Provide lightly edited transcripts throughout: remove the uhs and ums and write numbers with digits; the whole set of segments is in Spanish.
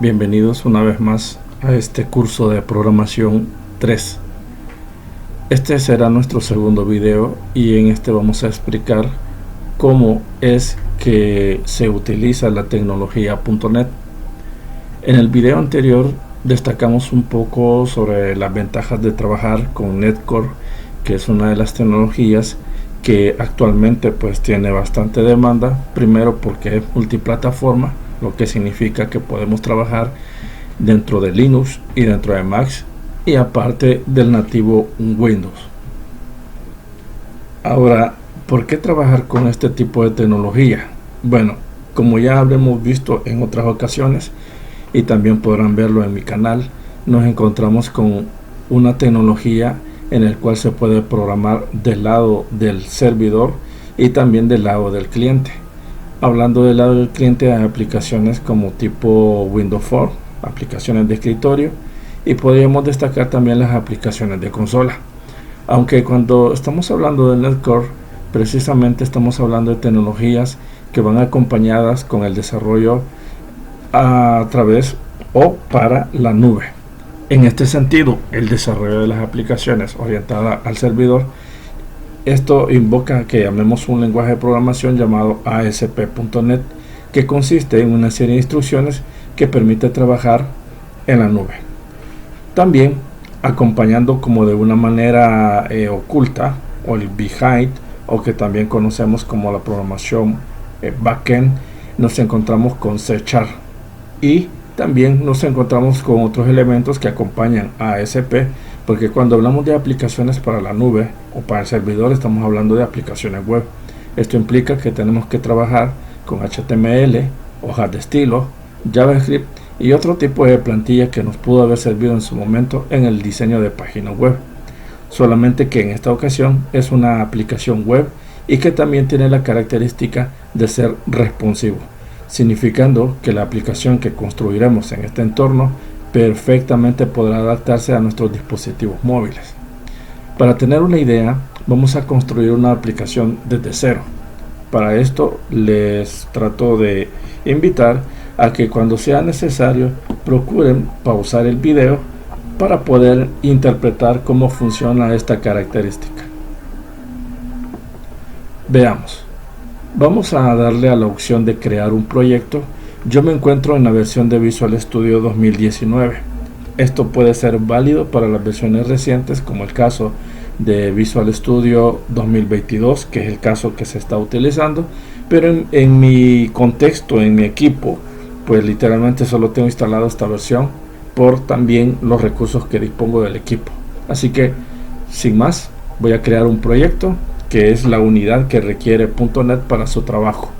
Bienvenidos una vez más a este curso de programación 3. Este será nuestro segundo video y en este vamos a explicar cómo es que se utiliza la tecnología .NET. En el video anterior destacamos un poco sobre las ventajas de trabajar con NetCore, que es una de las tecnologías que actualmente pues tiene bastante demanda. Primero porque es multiplataforma, lo que significa que podemos trabajar dentro de Linux y dentro de Mac, y aparte del nativo Windows. Ahora, ¿por qué trabajar con este tipo de tecnología? Bueno, como ya habremos visto en otras ocasiones y también podrán verlo en mi canal, nos encontramos con una tecnología en el cual se puede programar del lado del servidor y también del lado del cliente. Hablando del lado del cliente, hay aplicaciones como tipo Windows Phone, aplicaciones de escritorio, y podríamos destacar también las aplicaciones de consola. Aunque cuando estamos hablando de NetCore, precisamente estamos hablando de tecnologías que van acompañadas con el desarrollo a través o para la nube. En este sentido, el desarrollo de las aplicaciones orientadas al servidor, esto invoca que llamemos un lenguaje de programación llamado ASP.NET, que consiste en una serie de instrucciones que permite trabajar en la nube. También acompañando como de una manera oculta, o el behind, o que también conocemos como la programación backend, nos encontramos con C# y también nos encontramos con otros elementos que acompañan a ASP, porque cuando hablamos de aplicaciones para la nube o para el servidor estamos hablando de aplicaciones web. Esto implica que tenemos que trabajar con HTML, hojas de estilo, JavaScript y otro tipo de plantilla que nos pudo haber servido en su momento en el diseño de páginas web. Solamente que en esta ocasión es una aplicación web y que también tiene la característica de ser responsivo, significando que la aplicación que construiremos en este entorno perfectamente podrá adaptarse a nuestros dispositivos móviles. Para tener una idea, vamos a construir una aplicación desde cero. Para esto les trato de invitar a que cuando sea necesario procuren pausar el video para poder interpretar cómo funciona esta característica. Veamos. Vamos a darle a la opción de crear un proyecto. Yo me encuentro en la versión de Visual Studio 2019. Esto puede ser válido para las versiones recientes, como el caso de Visual Studio 2022, que es el caso que se está utilizando, pero en mi contexto, en mi equipo, pues literalmente solo tengo instalado esta versión por también los recursos que dispongo del equipo. Así que, sin más, voy a crear un proyecto que es la unidad que requiere .NET para su trabajo.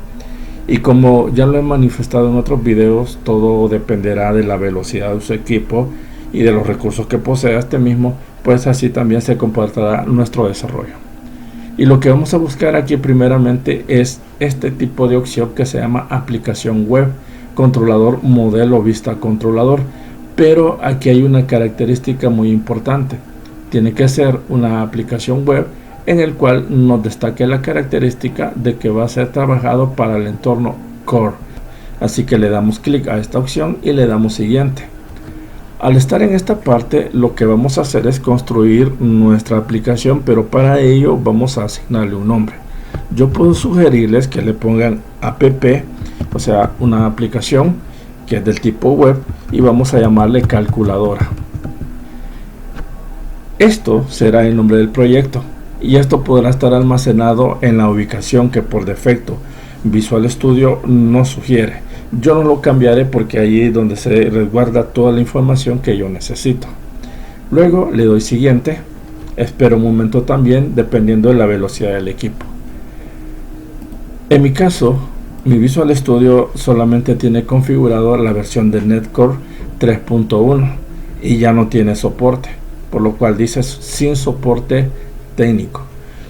Y como ya lo he manifestado en otros videos, todo dependerá de la velocidad de su equipo y de los recursos que posea este mismo, pues así también se comportará nuestro desarrollo. Y lo que vamos a buscar aquí primeramente es este tipo de opción que se llama aplicación web, controlador modelo vista controlador. Pero aquí hay una característica muy importante: tiene que ser una aplicación web en el cual nos destaque la característica de que va a ser trabajado para el entorno Core. Así que le damos clic a esta opción y le damos siguiente. Al estar en esta parte, lo que vamos a hacer es construir nuestra aplicación, pero para ello vamos a asignarle un nombre. Yo puedo sugerirles que le pongan app, o sea, una aplicación que es del tipo web, y vamos a llamarle calculadora. Esto será el nombre del proyecto, y esto podrá estar almacenado en la ubicación que por defecto Visual Studio nos sugiere. Yo no lo cambiaré porque ahí es donde se resguarda toda la información que yo necesito. Luego le doy siguiente. Espero un momento también, dependiendo de la velocidad del equipo. En mi caso, mi Visual Studio solamente tiene configurado la versión de NetCore 3.1 y ya no tiene soporte, por lo cual dice sin soporte técnico.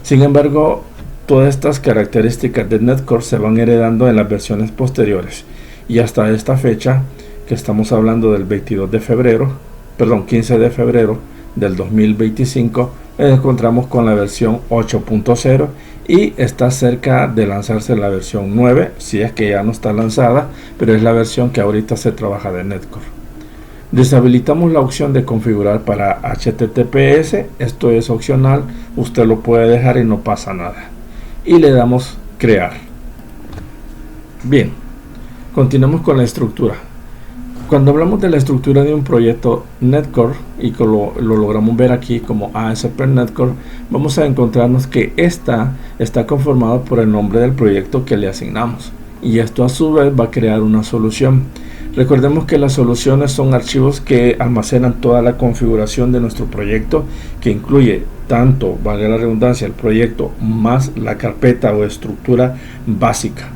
Sin embargo, todas estas características de NetCore se van heredando en las versiones posteriores, y hasta esta fecha, que estamos hablando del 15 de febrero del 2025, encontramos con la versión 8.0 y está cerca de lanzarse la versión 9, si es que ya no está lanzada, pero es la versión que ahorita se trabaja de Netcore. Deshabilitamos la opción de configurar para HTTPS, esto es opcional, usted lo puede dejar y no pasa nada. Y le damos crear. Bien, continuamos con la estructura. Cuando hablamos de la estructura de un proyecto Netcore, y que lo logramos ver aquí como ASP Netcore, vamos a encontrarnos que esta está conformada por el nombre del proyecto que le asignamos, y esto a su vez va a crear una solución. Recordemos que las soluciones son archivos que almacenan toda la configuración de nuestro proyecto, que incluye tanto, valga la redundancia, el proyecto más la carpeta o estructura básica.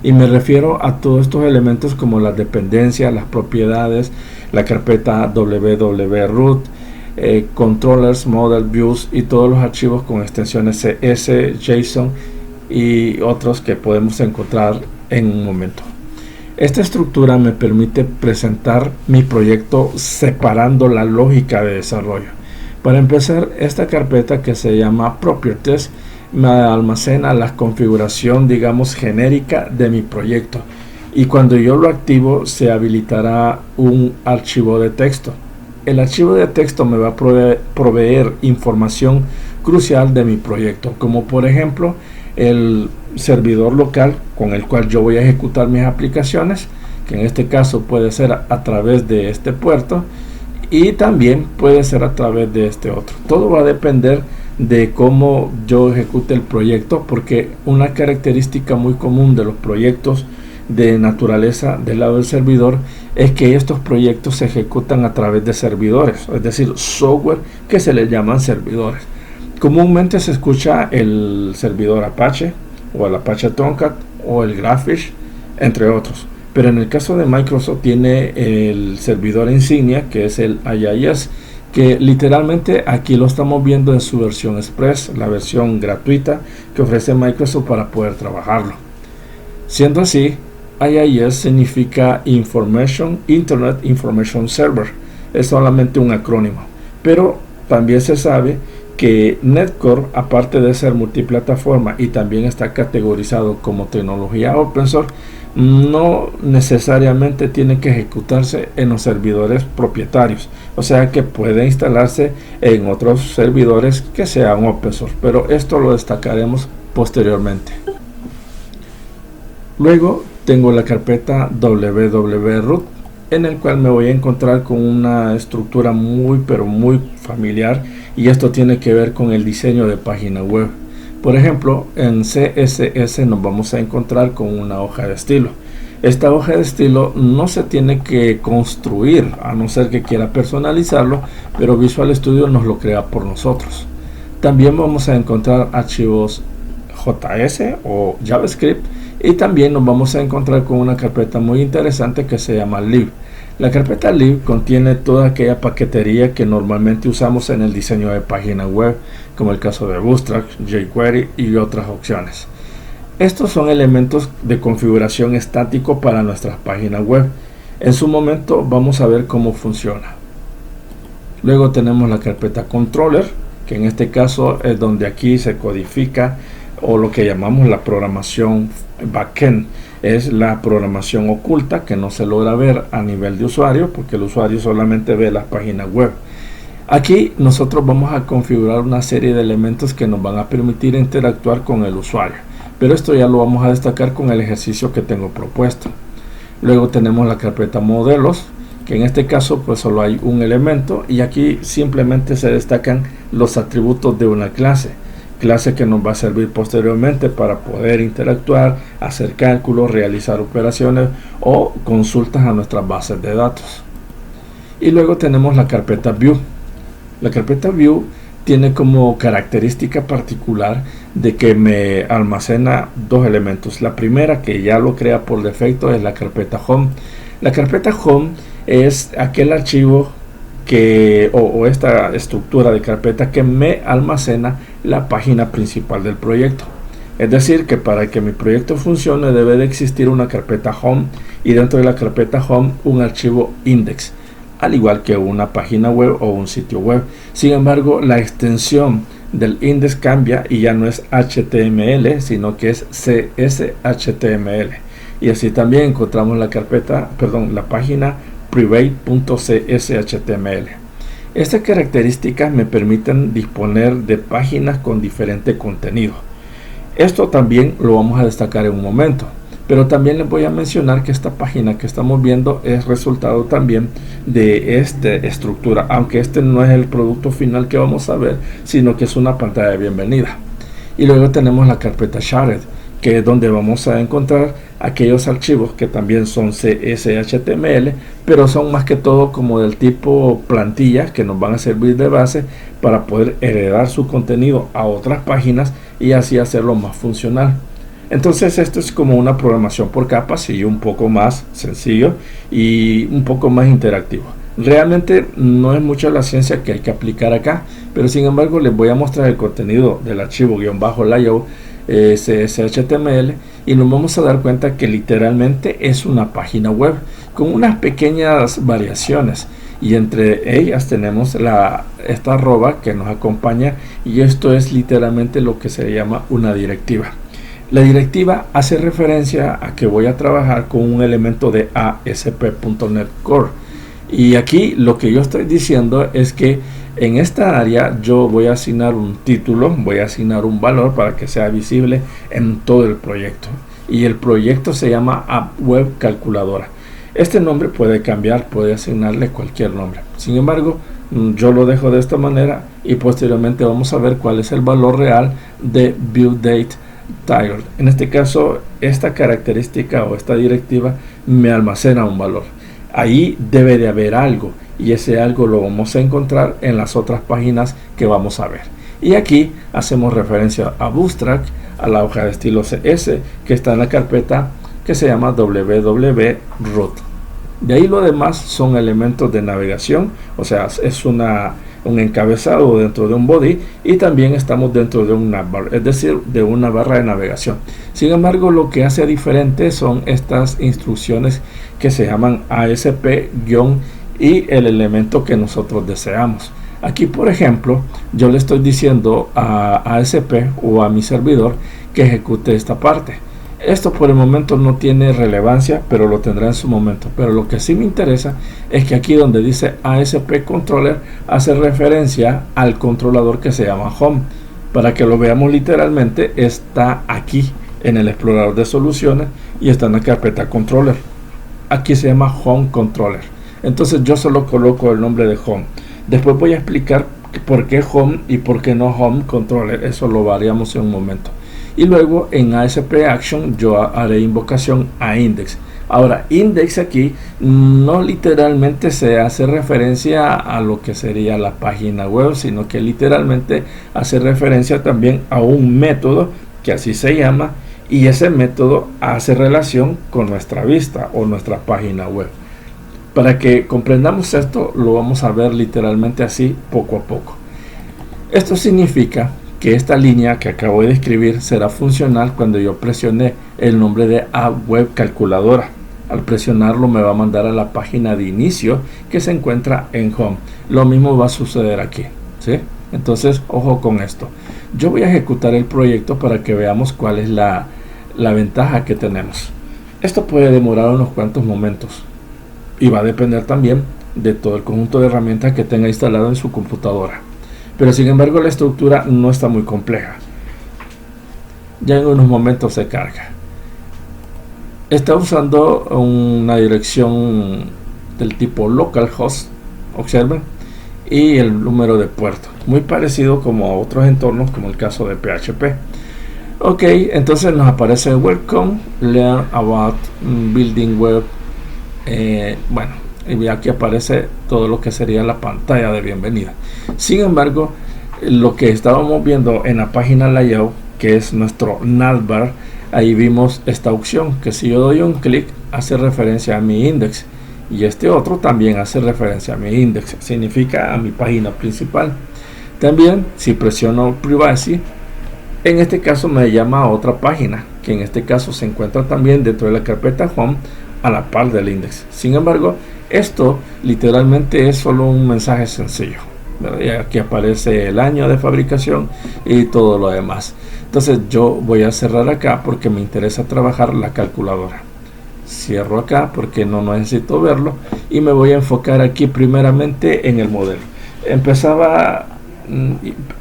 Y me refiero a todos estos elementos como las dependencias, las propiedades, la carpeta www-root, controllers, model, views y todos los archivos con extensiones CS, JSON y otros que podemos encontrar en un momento. Esta estructura me permite presentar mi proyecto separando la lógica de desarrollo. Para empezar, esta carpeta que se llama Properties me almacena la configuración, digamos, genérica de mi proyecto, y cuando yo lo activo se habilitará un archivo de texto. El archivo de texto me va a proveer información crucial de mi proyecto, como por ejemplo el servidor local con el cual yo voy a ejecutar mis aplicaciones, que en este caso puede ser a través de este puerto y también puede ser a través de este otro. Todo va a depender de cómo yo ejecute el proyecto, porque una característica muy común de los proyectos de naturaleza del lado del servidor es que estos proyectos se ejecutan a través de servidores, es decir, software que se les llaman servidores. Comúnmente se escucha el servidor Apache o el Apache Tomcat o el Graphfish, entre otros, pero en el caso de Microsoft tiene el servidor insignia, que es el IIS, que literalmente aquí lo estamos viendo en su versión Express, la versión gratuita que ofrece Microsoft para poder trabajarlo. Siendo así, IIS significa Internet Information Server, es solamente un acrónimo, pero también se sabe que Netcore, aparte de ser multiplataforma y también está categorizado como tecnología open source, no necesariamente tiene que ejecutarse en los servidores propietarios, o sea que puede instalarse en otros servidores que sean open source, pero esto lo destacaremos posteriormente. Luego tengo la carpeta www-root, en el cual me voy a encontrar con una estructura muy familiar, y esto tiene que ver con el diseño de página web. Por ejemplo, en CSS nos vamos a encontrar con una hoja de estilo. Esta hoja de estilo no se tiene que construir, a no ser que quiera personalizarlo, pero Visual Studio nos lo crea por nosotros. También vamos a encontrar archivos JS o JavaScript, y también nos vamos a encontrar con una carpeta muy interesante que se llama lib. La carpeta lib contiene toda aquella paquetería que normalmente usamos en el diseño de página web, como el caso de Bootstrap, jQuery y otras opciones. Estos son elementos de configuración estático para nuestras páginas web. En su momento vamos a ver cómo funciona. Luego tenemos la carpeta controller, que en este caso es donde aquí se codifica o lo que llamamos la programación backend. Es la programación oculta que no se logra ver a nivel de usuario, porque el usuario solamente ve las páginas web. Aquí nosotros vamos a configurar una serie de elementos que nos van a permitir interactuar con el usuario, pero esto ya lo vamos a destacar con el ejercicio que tengo propuesto. Luego tenemos la carpeta modelos, que en este caso pues solo hay un elemento, y aquí simplemente se destacan los atributos de una clase que nos va a servir posteriormente para poder interactuar, hacer cálculos, realizar operaciones o consultas a nuestras bases de datos. Y luego tenemos la carpeta view. La carpeta view tiene como característica particular de que me almacena dos elementos. La primera, que ya lo crea por defecto, es la carpeta home. La carpeta home es aquel archivo o esta estructura de carpeta que me almacena la página principal del proyecto. Es decir, que para que mi proyecto funcione debe de existir una carpeta home, y dentro de la carpeta home un archivo index, al igual que una página web o un sitio web. Sin embargo, la extensión del index cambia y ya no es HTML, sino que es CSHTML. Y así también encontramos la página private.cshtml. Estas características me permiten disponer de páginas con diferente contenido. Esto también lo vamos a destacar en un momento, pero también les voy a mencionar que esta página que estamos viendo es resultado también de esta estructura, aunque este no es el producto final que vamos a ver, sino que es una pantalla de bienvenida. Y luego tenemos la carpeta shared, que es donde vamos a encontrar aquellos archivos que también son CSHTML, pero son más que todo como del tipo plantillas que nos van a servir de base para poder heredar su contenido a otras páginas y así hacerlo más funcional. Entonces esto es como una programación por capas y un poco más sencillo y un poco más interactivo. Realmente no es mucha la ciencia que hay que aplicar acá, pero sin embargo les voy a mostrar el contenido del archivo layout CSHTML y nos vamos a dar cuenta que literalmente es una página web con unas pequeñas variaciones, y entre ellas tenemos esta arroba que nos acompaña, y esto es literalmente lo que se llama una directiva. La directiva hace referencia a que voy a trabajar con un elemento de ASP.NET Core, y aquí lo que yo estoy diciendo es que en esta área yo voy a asignar un título, voy a asignar un valor para que sea visible en todo el proyecto, y el proyecto se llama App Web Calculadora. Este nombre puede cambiar, puede asignarle cualquier nombre. Sin embargo, yo lo dejo de esta manera y posteriormente vamos a ver cuál es el valor real de BuildDateTitle. En este caso, esta característica o esta directiva me almacena un valor. Ahí debe de haber algo, y ese algo lo vamos a encontrar en las otras páginas que vamos a ver. Y aquí hacemos referencia a Bootstrap, a la hoja de estilo CS que está en la carpeta que se llama www.root. De ahí lo demás son elementos de navegación, o sea, es un encabezado dentro de un body, y también estamos dentro de un navbar, es decir, de una barra de navegación. Sin embargo, lo que hace diferente son estas instrucciones que se llaman ASP- y el elemento que nosotros deseamos. Aquí, por ejemplo, yo le estoy diciendo a ASP o a mi servidor que ejecute esta parte. Esto por el momento no tiene relevancia, pero lo tendrá en su momento. Pero lo que sí me interesa es que aquí donde dice ASP Controller hace referencia al controlador que se llama Home. Para que lo veamos literalmente, está aquí en el explorador de soluciones y está en la carpeta Controller. Aquí se llama Home Controller. Entonces yo solo coloco el nombre de Home. Después voy a explicar por qué Home y por qué no Home Controller. Eso lo variamos en un momento. Y luego en ASP Action yo haré invocación a Index. Ahora, Index aquí no literalmente se hace referencia a lo que sería la página web, sino que literalmente hace referencia también a un método que así se llama, y ese método hace relación con nuestra vista o nuestra página web. Para que comprendamos esto, lo vamos a ver literalmente así poco a poco. Esto significa que esta línea que acabo de escribir será funcional cuando yo presione el nombre de App Web Calculadora. Al presionarlo me va a mandar a la página de inicio que se encuentra en Home. Lo mismo va a suceder aquí, ¿sí? Entonces, ojo con esto. Yo voy a ejecutar el proyecto para que veamos cuál es la ventaja que tenemos. Esto puede demorar unos cuantos momentos y va a depender también de todo el conjunto de herramientas que tenga instalado en su computadora. Pero sin embargo la estructura no está muy compleja. Ya en unos momentos se carga. Está usando una dirección del tipo localhost, observen, y el número de puerto, muy parecido como a otros entornos como el caso de PHP. Ok, entonces nos aparece Welcome, Learn About Building Web. Bueno, y aquí aparece todo lo que sería la pantalla de bienvenida. Sin embargo, lo que estábamos viendo en la página layout, que es nuestro navbar, ahí vimos esta opción que si yo doy un clic hace referencia a mi index, y este otro también hace referencia a mi index, significa a mi página principal. También si presiono privacy, en este caso me llama a otra página, que en este caso se encuentra también dentro de la carpeta Home a la par del index. Sin embargo, esto literalmente es solo un mensaje sencillo. ¿verdad? Y aquí aparece el año de fabricación y todo lo demás. Entonces yo voy a cerrar acá porque me interesa trabajar la calculadora. Cierro acá porque no necesito verlo y me voy a enfocar aquí primeramente en el modelo.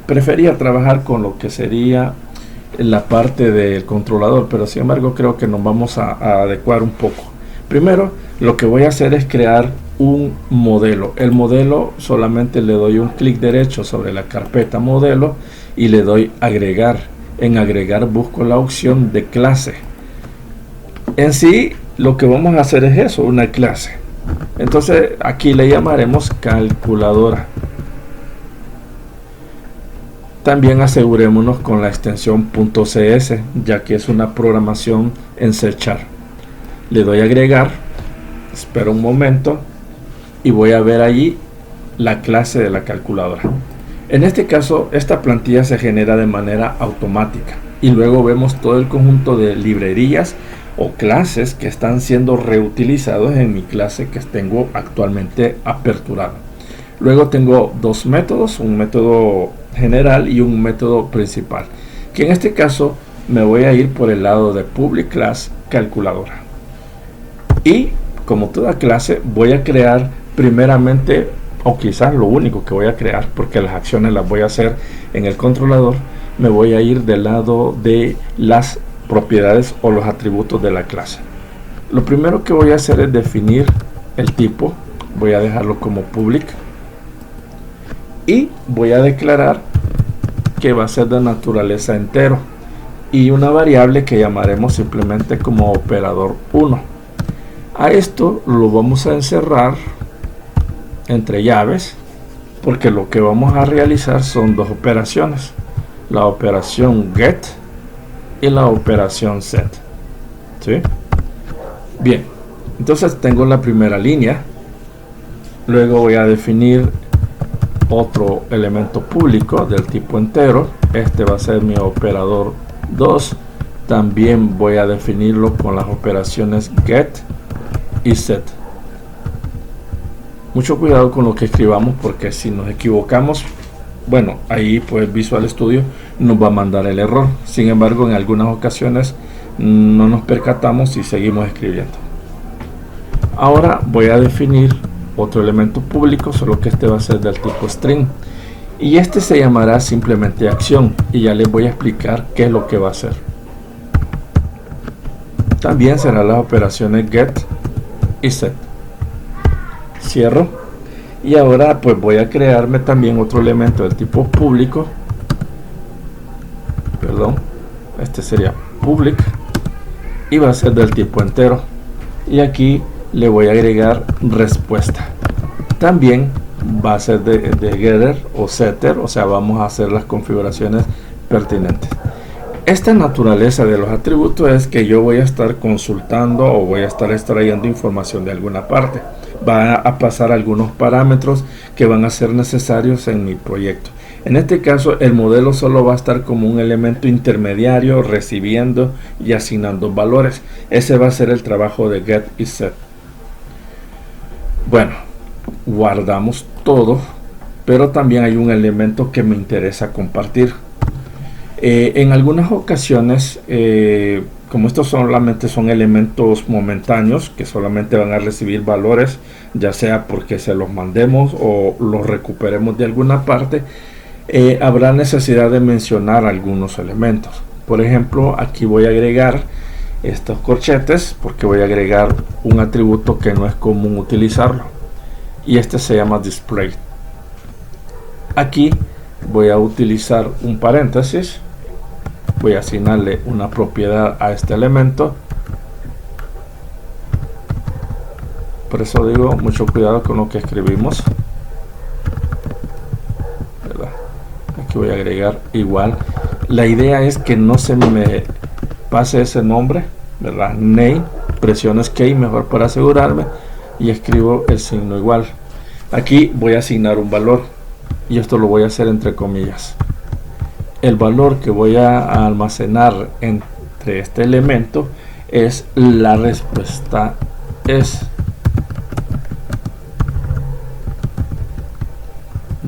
Prefería trabajar con lo que sería la parte del controlador, pero sin embargo creo que nos vamos a adecuar un poco. Primero lo que voy a hacer es crear un modelo. El modelo solamente le doy un clic derecho sobre la carpeta modelo y le doy agregar. En agregar busco la opción de clase. En sí lo que vamos a hacer es eso, una clase. Entonces aquí le llamaremos calculadora. También asegurémonos con la extensión .cs, ya que es una programación en C#. Le doy a agregar, espero un momento y voy a ver allí la clase de la calculadora. En este caso, esta plantilla se genera de manera automática y luego vemos todo el conjunto de librerías o clases que están siendo reutilizados en mi clase que tengo actualmente aperturada. Luego tengo dos métodos, un método general y un método principal, que en este caso me voy a ir por el lado de public class calculadora. Y como toda clase voy a crear primeramente, o quizás lo único que voy a crear, porque las acciones las voy a hacer en el controlador, me voy a ir del lado de las propiedades o los atributos de la clase. Lo primero que voy a hacer es definir el tipo. Voy a dejarlo como public y voy a declarar que va a ser de naturaleza entero y una variable que llamaremos simplemente como operador 1. A esto lo vamos a encerrar entre llaves porque lo que vamos a realizar son dos operaciones, la operación get y la operación set. ¿Sí? Bien, entonces tengo la primera línea, luego voy a definir otro elemento público del tipo entero. Este va a ser mi operador 2. También voy a definirlo con las operaciones get y set. Mucho cuidado con lo que escribamos porque si nos equivocamos, bueno, ahí pues Visual Studio nos va a mandar el error. Sin embargo, en algunas ocasiones no nos percatamos y seguimos escribiendo. Ahora voy a definir otro elemento público, solo que este va a ser del tipo string y este se llamará simplemente acción y ya les voy a explicar qué es lo que va a hacer. También serán las operaciones get y set. Cierro y ahora pues voy a crearme también otro elemento del tipo público, este sería public y va a ser del tipo entero y aquí le voy a agregar respuesta. También va a ser de getter o setter, o sea, vamos a hacer las configuraciones pertinentes. Esta naturaleza de los atributos es que yo voy a estar consultando o voy a estar extrayendo información de alguna parte. Va a pasar algunos parámetros que van a ser necesarios en mi proyecto. En este caso, el modelo solo va a estar como un elemento intermediario, recibiendo y asignando valores. Ese va a ser el trabajo de get y set. Bueno, guardamos todo, pero también hay un elemento que me interesa compartir. En algunas ocasiones, como estos solamente son elementos momentáneos que solamente van a recibir valores, ya sea porque se los mandemos o los recuperemos de alguna parte, habrá necesidad de mencionar algunos elementos. Por ejemplo, aquí voy a agregar estos corchetes porque voy a agregar un atributo que no es común utilizarlo y este se llama display. Aquí voy a utilizar un paréntesis, voy a asignarle una propiedad a este elemento. Por eso digo mucho cuidado con lo que escribimos, ¿verdad? Aquí voy a agregar igual. La idea es que no se me pase ese nombre, ¿verdad? Name, presiono escape mejor para asegurarme y escribo el signo igual. Aquí voy a asignar un valor y esto lo voy a hacer entre comillas. El valor que voy a almacenar entre este elemento es la respuesta es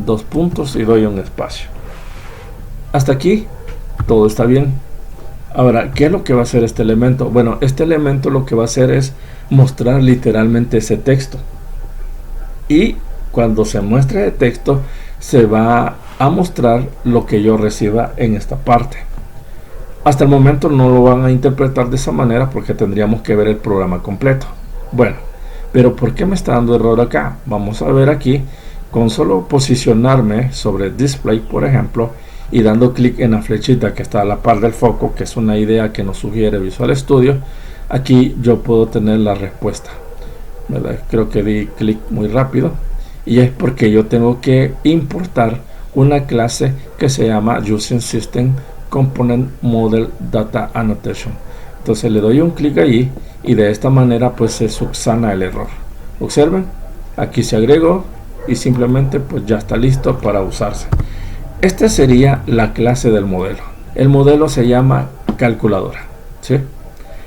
dos puntos y doy un espacio. Hasta aquí todo está bien. Ahora, ¿qué es lo que va a hacer este elemento? Bueno, este elemento lo que va a hacer es mostrar literalmente ese texto, y cuando se muestre el texto se va a mostrar lo que yo reciba en esta parte. Hasta el momento no lo van a interpretar de esa manera porque tendríamos que ver el programa completo. Bueno, pero ¿por qué me está dando error acá? Vamos a ver aquí. Con solo posicionarme sobre display, por ejemplo, y dando clic en la flechita que está a la par del foco, que es una idea que nos sugiere Visual Studio, aquí yo puedo tener la respuesta, ¿verdad? Creo que di clic muy rápido, y es porque yo tengo que importar una clase que se llama Using System Component Model Data Annotation. Entonces le doy un clic allí y de esta manera pues se subsana el error. Observen, aquí se agregó y simplemente pues ya está listo para usarse. Esta sería la clase del modelo. El modelo se llama calculadora, ¿sí?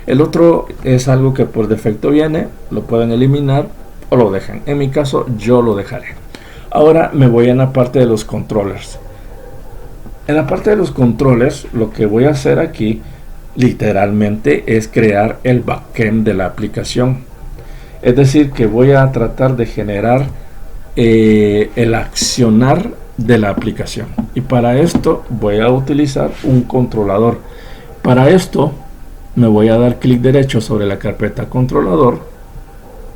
El otro es algo que por defecto viene, lo pueden eliminar o lo dejan. En mi caso yo lo dejaré. Ahora me voy en la parte de los controllers. En la parte de los controllers lo que voy a hacer aquí literalmente es crear el backend de la aplicación. Es decir, que voy a tratar de generar el accionar de la aplicación, y para esto voy a utilizar un controlador. Para esto me voy a dar clic derecho sobre la carpeta controlador,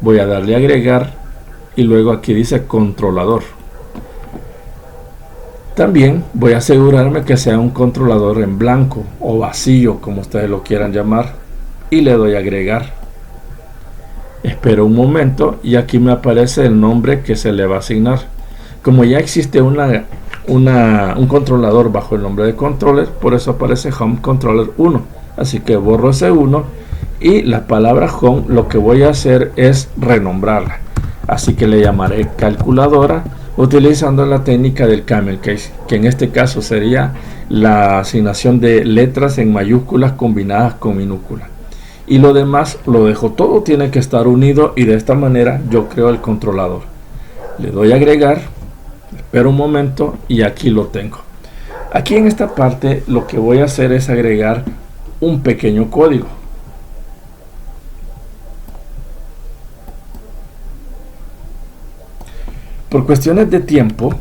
voy a darle a agregar y luego aquí dice controlador. También voy a asegurarme que sea un controlador en blanco o vacío, como ustedes lo quieran llamar, y le doy a agregar. Espero un momento y aquí me aparece el nombre que se le va a asignar. Como ya existe un controlador bajo el nombre de controller, por eso aparece Home Controller 1. Así que borro ese 1 y la palabra Home lo que voy a hacer es renombrarla. Así que le llamaré calculadora utilizando la técnica del camel case, que en este caso sería la asignación de letras en mayúsculas combinadas con minúsculas. Y lo demás lo dejo, todo tiene que estar unido, y de esta manera yo creo el controlador. Le doy a agregar, espero un momento y aquí lo tengo. Aquí en esta parte lo que voy a hacer es agregar un pequeño código. Por cuestiones de tiempo,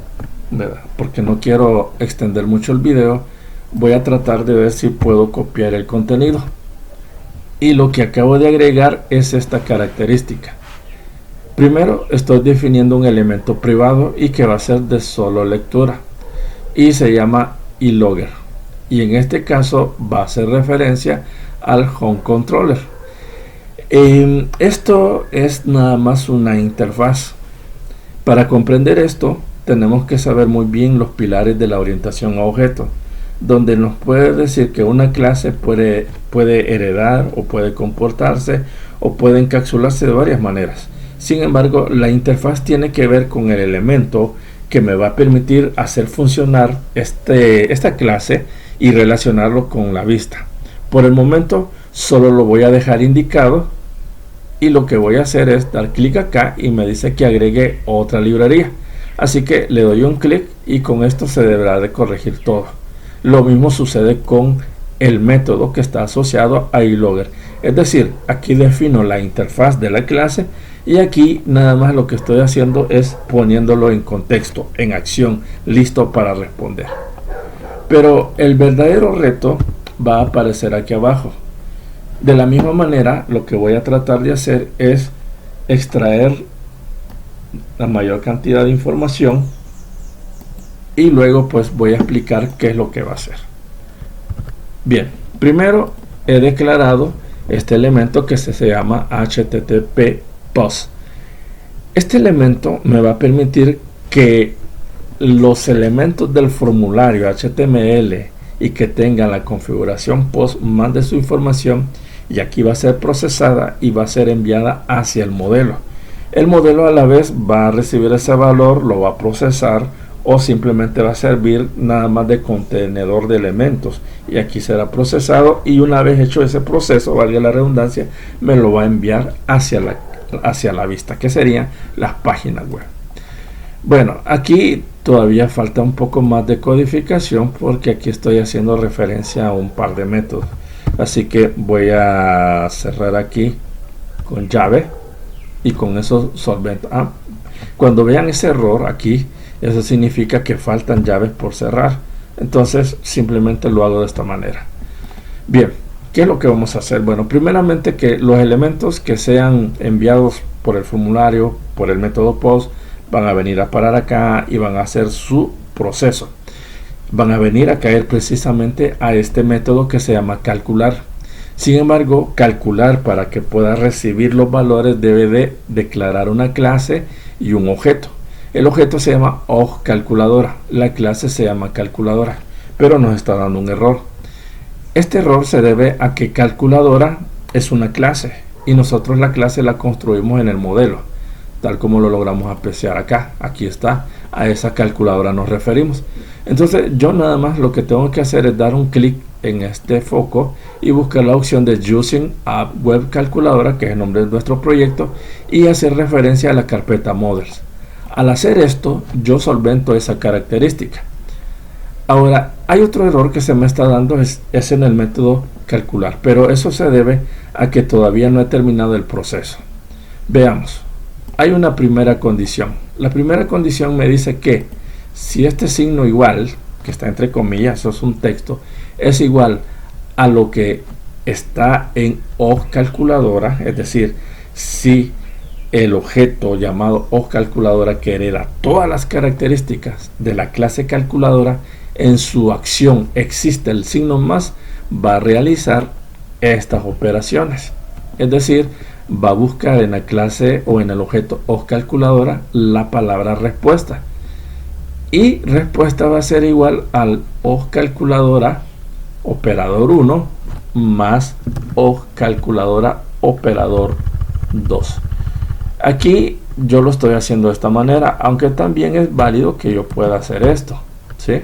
¿verdad?, porque no quiero extender mucho el video, voy a tratar de ver si puedo copiar el contenido. Y lo que acabo de agregar es esta característica. Primero estoy definiendo un elemento privado y que va a ser de solo lectura y se llama iLogger, y en este caso va a hacer referencia al Home Controller. Esto es nada más una interfaz. Para comprender esto tenemos que saber muy bien los pilares de la orientación a objetos, donde nos puede decir que una clase puede heredar o puede comportarse o puede encapsularse de varias maneras. Sin embargo, la interfaz tiene que ver con el elemento que me va a permitir hacer funcionar esta clase y relacionarlo con la vista. Por el momento solo lo voy a dejar indicado, y lo que voy a hacer es dar clic acá y me dice que agregue otra librería. Así que le doy un clic y con esto se deberá de corregir todo. Lo mismo sucede con el método que está asociado a iLogger. Es decir, aquí defino la interfaz de la clase y aquí nada más lo que estoy haciendo es poniéndolo en contexto, en acción, listo para responder. Pero el verdadero reto va a aparecer aquí abajo. De la misma manera, lo que voy a tratar de hacer es extraer la mayor cantidad de información y luego pues voy a explicar qué es lo que va a hacer. Bien, primero he declarado este elemento que se llama HTTP POST. Este elemento me va a permitir que los elementos del formulario HTML y que tengan la configuración POST mande su información, y aquí va a ser procesada y va a ser enviada hacia el modelo. El modelo a la vez va a recibir ese valor, lo va a procesar o simplemente va a servir nada más de contenedor de elementos, y aquí será procesado, y una vez hecho ese proceso, valga la redundancia, me lo va a enviar hacia la vista, que serían las páginas web. Bueno, aquí todavía falta un poco más de codificación porque aquí estoy haciendo referencia a un par de métodos. Así que voy a cerrar aquí con llave y con eso solvento. Cuando vean ese error aquí, eso significa que faltan llaves por cerrar. Entonces simplemente lo hago de esta manera. Bien, ¿qué es lo que vamos a hacer? Bueno, primeramente que los elementos que sean enviados por el formulario, por el método POST, van a venir a parar acá y van a hacer su proceso. Van a venir a caer precisamente a este método que se llama calcular. Sin embargo, calcular, para que pueda recibir los valores, debe de declarar una clase y un objeto. El objeto se llama calculadora, la clase se llama calculadora, pero nos está dando un error. Este error se debe a que calculadora es una clase y nosotros la clase la construimos en el modelo, tal como lo logramos apreciar acá. Aquí está, a esa calculadora nos referimos. Entonces yo nada más lo que tengo que hacer es dar un clic en este foco y buscar la opción de Using App Web Calculadora, que es el nombre de nuestro proyecto, y hacer referencia a la carpeta Models. Al hacer esto, yo solvento esa característica. Ahora, hay otro error que se me está dando, es en el método calcular, pero eso se debe a que todavía no he terminado el proceso. Veamos, hay una primera condición. La primera condición me dice que si este signo igual, que está entre comillas, eso es un texto, es igual a lo que está en calculadora, es decir, si el objeto llamado calculadora, que hereda todas las características de la clase calculadora, en su acción existe el signo más, va a realizar estas operaciones. Es decir, va a buscar en la clase o en el objeto calculadora la palabra respuesta. Y respuesta va a ser igual al calculadora operador 1 más calculadora operador 2. Aquí yo lo estoy haciendo de esta manera, aunque también es válido que yo pueda hacer esto, ¿sí?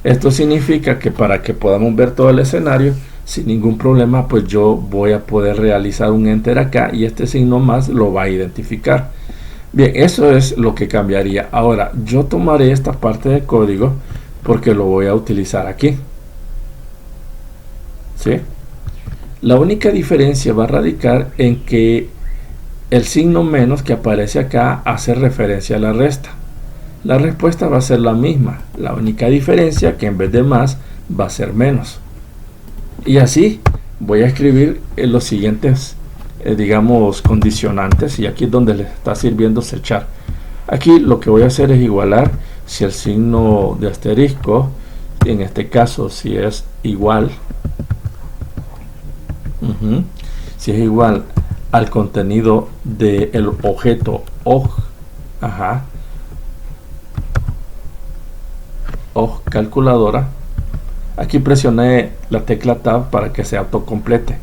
Esto significa que para que podamos ver todo el escenario sin ningún problema, pues yo voy a poder realizar un enter acá y este signo más lo va a identificar. Bien, eso es lo que cambiaría. Ahora yo tomaré esta parte de código porque lo voy a utilizar aquí, ¿sí? La única diferencia va a radicar en que el signo menos que aparece acá hace referencia a la resta. La respuesta va a ser la misma. La única diferencia que en vez de más va a ser menos. Y así voy a escribir los siguientes, digamos, condicionantes. Y aquí es donde le está sirviendo sechar. Aquí lo que voy a hacer es igualar si el signo de asterisco, en este caso si es igual, si es igual al contenido del objeto calculadora. Aquí presioné la tecla Tab para que se autocomplete.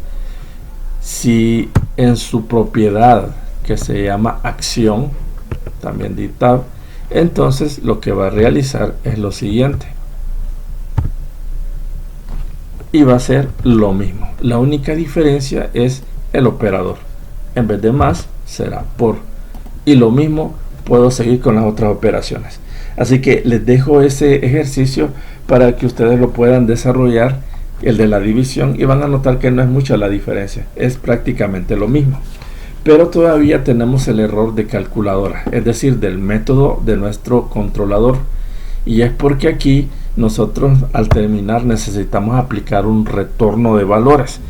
Si en su propiedad, que se llama acción, también di Tab, entonces lo que va a realizar es lo siguiente y va a ser lo mismo. La única diferencia es el operador. En vez de más será por, y lo mismo puedo seguir con las otras operaciones. Así que les dejo ese ejercicio para que ustedes lo puedan desarrollar, el de la división, y van a notar que no es mucha la diferencia, es prácticamente lo mismo. Pero todavía tenemos el error de calculadora, es decir, del método de nuestro controlador, y es porque aquí nosotros al terminar necesitamos aplicar un retorno de valores.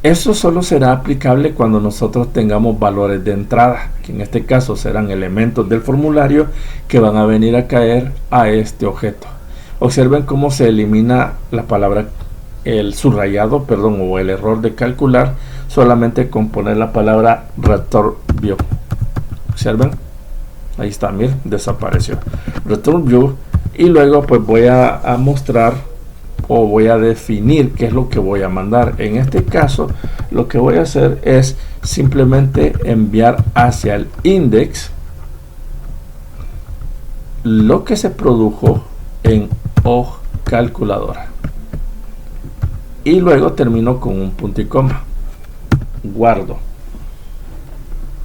Eso solo será aplicable cuando nosotros tengamos valores de entrada, que en este caso serán elementos del formulario que van a venir a caer a este objeto. Observen cómo se elimina la palabra, el subrayado, perdón, o el error de calcular, solamente con poner la palabra return view. Observen, ahí está, miren, desapareció. Return view, y luego pues voy a mostrar o voy a definir qué es lo que voy a mandar. En este caso lo que voy a hacer es simplemente enviar hacia el index lo que se produjo en calculadora, y luego termino con un punto y coma, guardo.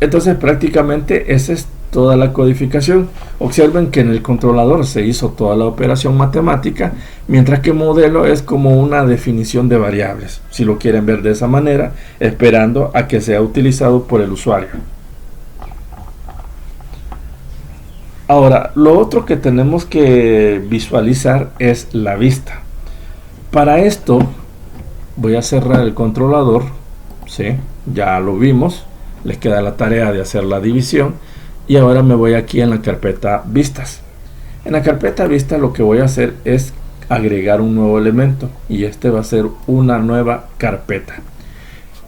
Entonces prácticamente ese es toda la codificación. Observen que en el controlador se hizo toda la operación matemática, mientras que modelo es como una definición de variables, si lo quieren ver de esa manera, esperando a que sea utilizado por el usuario. Ahora, lo otro que tenemos que visualizar es la vista. Para esto voy a cerrar el controlador, ¿sí? Ya lo vimos, les queda la tarea de hacer la división, y ahora me voy aquí en la carpeta vistas. En la carpeta vistas lo que voy a hacer es agregar un nuevo elemento, y este va a ser una nueva carpeta.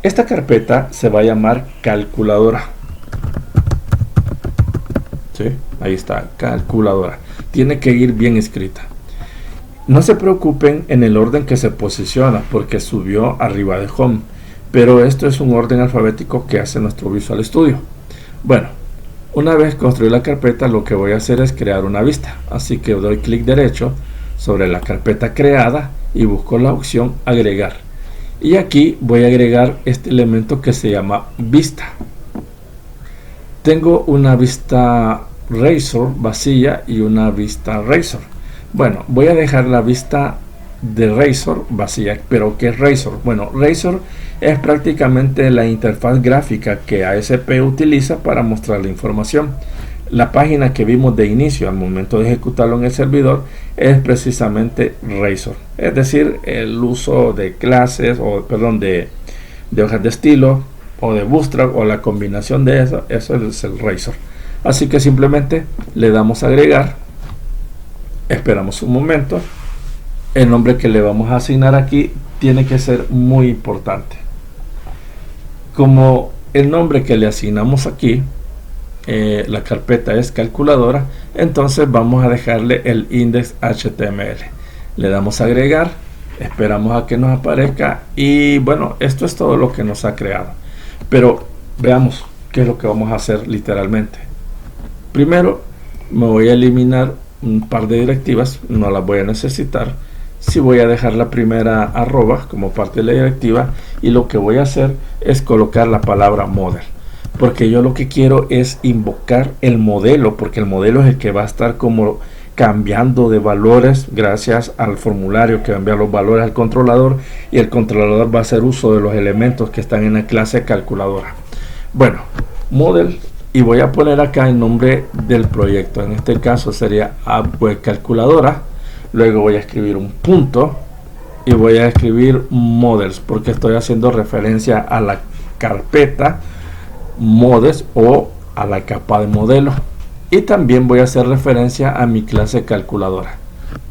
Esta carpeta se va a llamar calculadora. ¿Sí? Ahí está, calculadora. Tiene que ir bien escrita. No se preocupen en el orden que se posiciona, porque subió arriba de home, pero esto es un orden alfabético que hace nuestro Visual Studio. Bueno, una vez construí la carpeta, lo que voy a hacer es crear una vista, así que doy clic derecho sobre la carpeta creada y busco la opción agregar, y aquí voy a agregar este elemento que se llama vista. Tengo una vista Razor vacía y una vista Razor. Bueno, voy a dejar la vista de Razor vacía. ¿Pero qué es Razor? Bueno, Razor es prácticamente la interfaz gráfica que ASP utiliza para mostrar la información. La página que vimos de inicio al momento de ejecutarlo en el servidor es precisamente Razor, es decir, el uso de clases de hojas de estilo o de Bootstrap, o la combinación de eso es el Razor. Así que simplemente le damos a agregar, esperamos un momento. El nombre que le vamos a asignar aquí tiene que ser muy importante. Como el nombre que le asignamos aquí, la carpeta es calculadora, entonces vamos a dejarle el index.html. Le damos a agregar, esperamos a que nos aparezca, y bueno, esto es todo lo que nos ha creado. Pero veamos qué es lo que vamos a hacer literalmente. Primero me voy a eliminar un par de directivas, no las voy a necesitar. Sí, voy a dejar la primera arroba como parte de la directiva, y lo que voy a hacer es colocar la palabra model, porque yo lo que quiero es invocar el modelo, porque el modelo es el que va a estar como cambiando de valores gracias al formulario que va a enviar los valores al controlador, y el controlador va a hacer uso de los elementos que están en la clase calculadora. Bueno, model, y voy a poner acá el nombre del proyecto. En este caso sería App Web Calculadora. Luego voy a escribir un punto y voy a escribir models, porque estoy haciendo referencia a la carpeta models o a la capa de modelo, y también voy a hacer referencia a mi clase calculadora.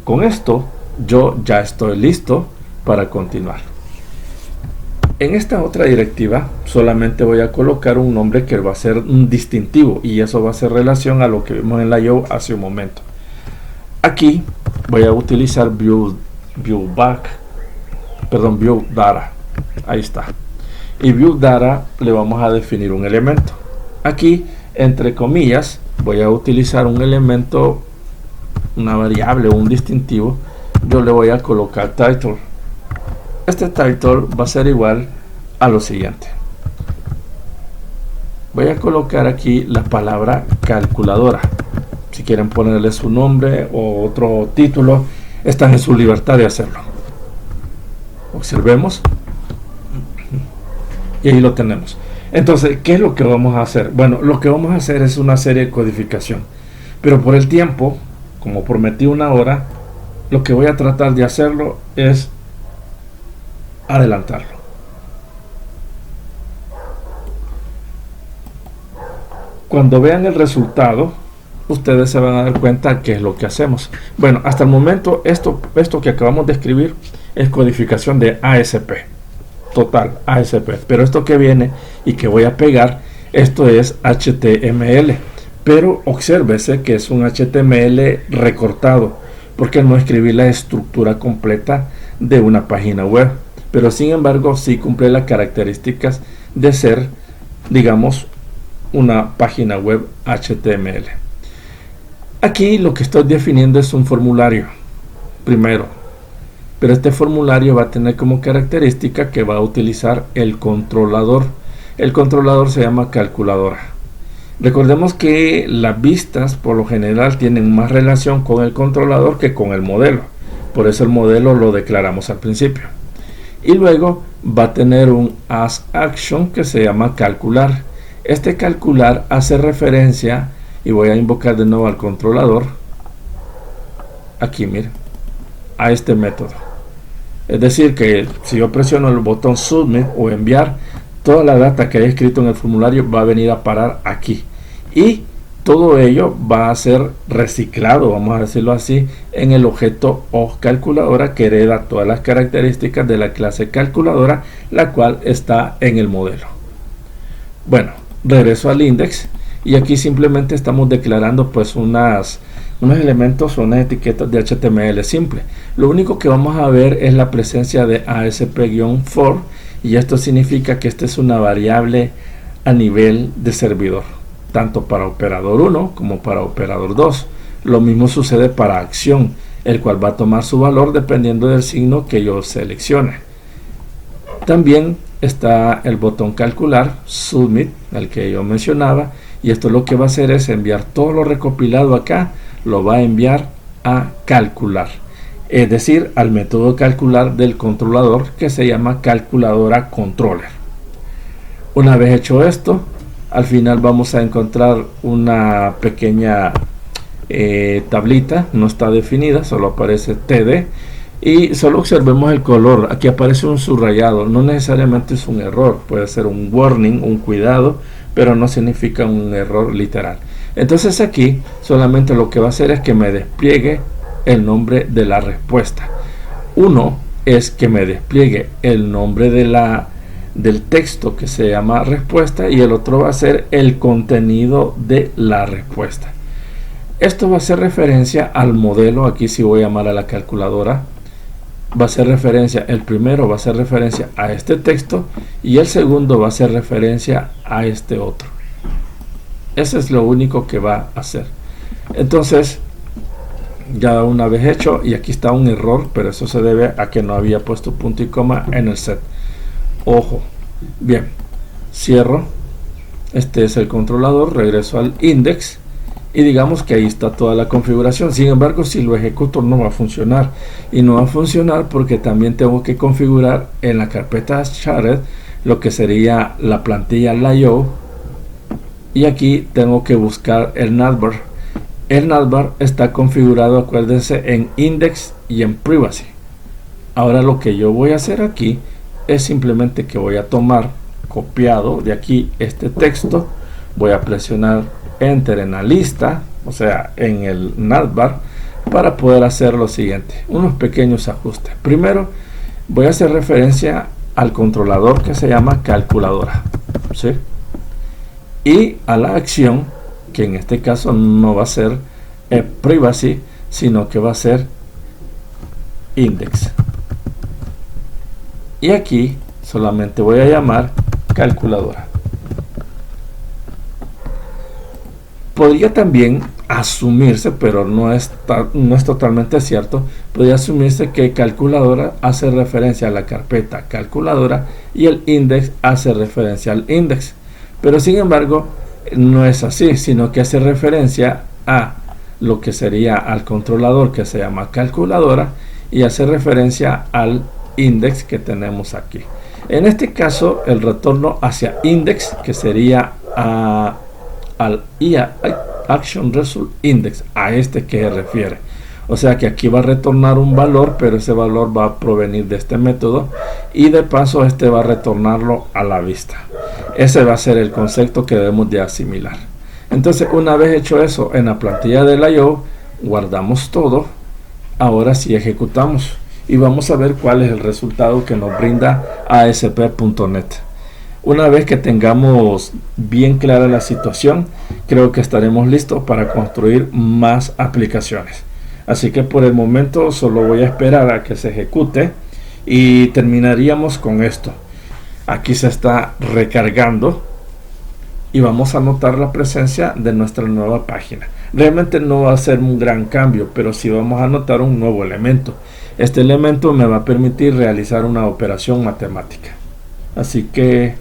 Con esto yo ya estoy listo para continuar. En esta otra directiva solamente voy a colocar un nombre que va a ser un distintivo, y eso va a hacer relación a lo que vimos en la IO hace un momento. Aquí voy a utilizar view data. Ahí está. Y view data le vamos a definir un elemento. Aquí, entre comillas, voy a utilizar un elemento, una variable o un distintivo. Yo le voy a colocar title. Este title va a ser igual a lo siguiente. Voy a colocar aquí la palabra calculadora. Si quieren ponerle su nombre o otro título, están en su libertad de hacerlo. Observemos. Y ahí lo tenemos. Entonces, ¿qué es lo que vamos a hacer? Bueno, lo que vamos a hacer es una serie de codificación. Pero por el tiempo, como prometí una hora, lo que voy a tratar de hacerlo es adelantarlo. Cuando vean el resultado, ustedes se van a dar cuenta qué es lo que hacemos. Bueno, hasta el momento esto que acabamos de escribir es codificación de ASP, total ASP, pero esto que viene y que voy a pegar, esto es HTML, pero obsérvese que es un HTML recortado, porque no escribí la estructura completa de una página web, pero sin embargo sí cumple las características de ser, digamos, una página web HTML. Aquí lo que estoy definiendo es un formulario primero, pero este formulario va a tener como característica que va a utilizar el controlador. El controlador se llama calculadora. Recordemos que las vistas por lo general tienen más relación con el controlador que con el modelo. Por eso el modelo lo declaramos al principio. Y luego va a tener un asAction que se llama calcular. Este calcular hace referencia, y voy a invocar de nuevo al controlador, aquí miren, a este método. Es decir que si yo presiono el botón Submit o enviar, toda la data que he escrito en el formulario va a venir a parar aquí. Y todo ello va a ser reciclado, vamos a decirlo así, en el objeto OCalculadora, que hereda todas las características de la clase calculadora, la cual está en el modelo. Bueno, regreso al index y aquí simplemente estamos declarando pues unos elementos o unas etiquetas de HTML simple. Lo único que vamos a ver es la presencia de ASP-for, y esto significa que esta es una variable a nivel de servidor, tanto para operador 1 como para operador 2. Lo mismo sucede para acción, el cual va a tomar su valor dependiendo del signo que yo seleccione. También está el botón calcular, Submit, al que yo mencionaba, y esto lo que va a hacer es enviar todo lo recopilado acá, lo va a enviar a calcular, es decir, al método calcular del controlador que se llama calculadora controller. Una vez hecho esto, al final vamos a encontrar una pequeña tablita, no está definida, solo aparece TD, y solo observemos el color. Aquí aparece un subrayado, no necesariamente es un error, puede ser un warning, un cuidado, pero no significa un error literal. Entonces aquí solamente lo que va a hacer es que me despliegue el nombre de la respuesta. Uno es que me despliegue el nombre del texto que se llama respuesta, y el otro va a ser el contenido de la respuesta. Esto va a hacer referencia al modelo. Aquí sí voy a llamar a la calculadora, va a hacer referencia, el primero va a hacer referencia a este texto y el segundo va a hacer referencia a este otro. Eso es lo único que va a hacer. Entonces, ya una vez hecho, y aquí está un error, pero eso se debe a que no había puesto punto y coma en el set. Ojo. Bien, cierro. Este es el controlador, regreso al index y digamos que ahí está toda la configuración. Sin embargo, si lo ejecuto no va a funcionar, y no va a funcionar porque también tengo que configurar en la carpeta shared lo que sería la plantilla layout, y aquí tengo que buscar el navbar. El navbar está configurado, acuérdense, en index y en privacy. Ahora lo que yo voy a hacer aquí es simplemente que voy a tomar copiado de aquí este texto, voy a presionar enter en la lista, o sea en el navbar, para poder hacer lo siguiente, unos pequeños ajustes. Primero voy a hacer referencia al controlador que se llama calculadora, ¿sí? Y a la acción, que en este caso no va a ser privacy, sino que va a ser index. Y aquí solamente voy a llamar calculadora. Podría también asumirse, pero no es totalmente cierto, podría asumirse que calculadora hace referencia a la carpeta calculadora y el index hace referencia al index. Pero sin embargo, no es así, sino que hace referencia a lo que sería al controlador que se llama calculadora y hace referencia al index que tenemos aquí. En este caso, el retorno hacia index, que sería al action result index, a este que se refiere. O sea que aquí va a retornar un valor, pero ese valor va a provenir de este método, y de paso este va a retornarlo a la vista. Ese va a ser el concepto que debemos de asimilar. Entonces, una vez hecho eso, en la plantilla de layout guardamos todo. Ahora sí ejecutamos y vamos a ver cuál es el resultado que nos brinda ASP.NET. Una vez que tengamos bien clara la situación, creo que estaremos listos para construir más aplicaciones. Así que por el momento solo voy a esperar a que se ejecute y terminaríamos con esto. Aquí se está recargando y vamos a notar la presencia de nuestra nueva página. Realmente no va a ser un gran cambio, pero sí vamos a notar un nuevo elemento. Este elemento me va a permitir realizar una operación matemática. Así que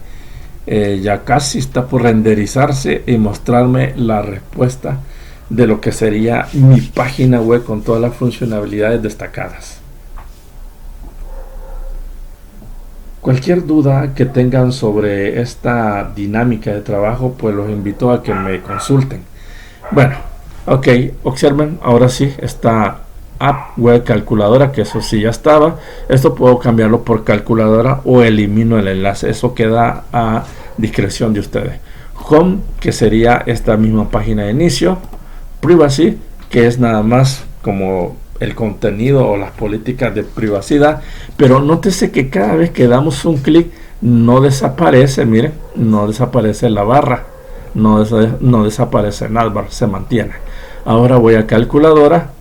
Ya casi está por renderizarse y mostrarme la respuesta de lo que sería mi página web con todas las funcionalidades destacadas. Cualquier duda que tengan sobre esta dinámica de trabajo, pues los invito a que me consulten. Bueno, ok, observen, ahora sí está app web calculadora, que eso sí ya estaba. Esto puedo cambiarlo por calculadora o elimino el enlace, eso queda a discreción de ustedes. Home, que sería esta misma página de inicio. Privacy, que es nada más como el contenido o las políticas de privacidad, pero nótese que cada vez que damos un clic no desaparece, miren, no desaparece la barra, no desaparece navbar, se mantiene. Ahora voy a calculadora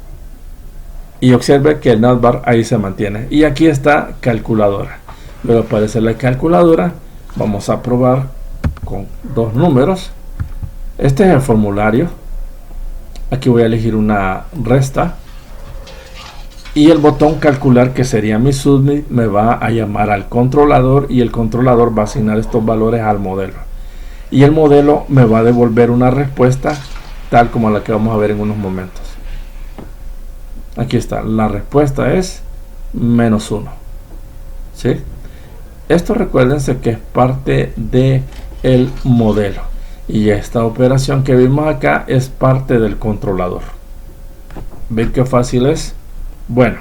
y observe que el navbar ahí se mantiene, y aquí está calculadora. Luego aparece la calculadora. Vamos a probar con dos números. Este es el formulario. Aquí voy a elegir una resta y el botón calcular, que sería mi submit, me va a llamar al controlador, y el controlador va a asignar estos valores al modelo, y el modelo me va a devolver una respuesta tal como la que vamos a ver en unos momentos. Aquí está, la respuesta es -1, ¿sí? Esto recuérdense que es parte de el modelo, y esta operación que vimos acá es parte del controlador. ¿Ven qué fácil es? Bueno,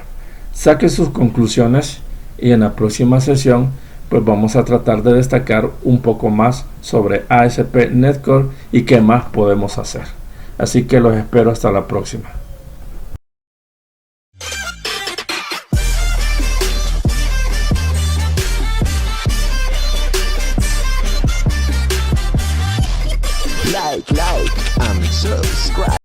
saquen sus conclusiones, y en la próxima sesión pues vamos a tratar de destacar un poco más sobre ASP.NET Core y qué más podemos hacer. Así que los espero hasta la próxima.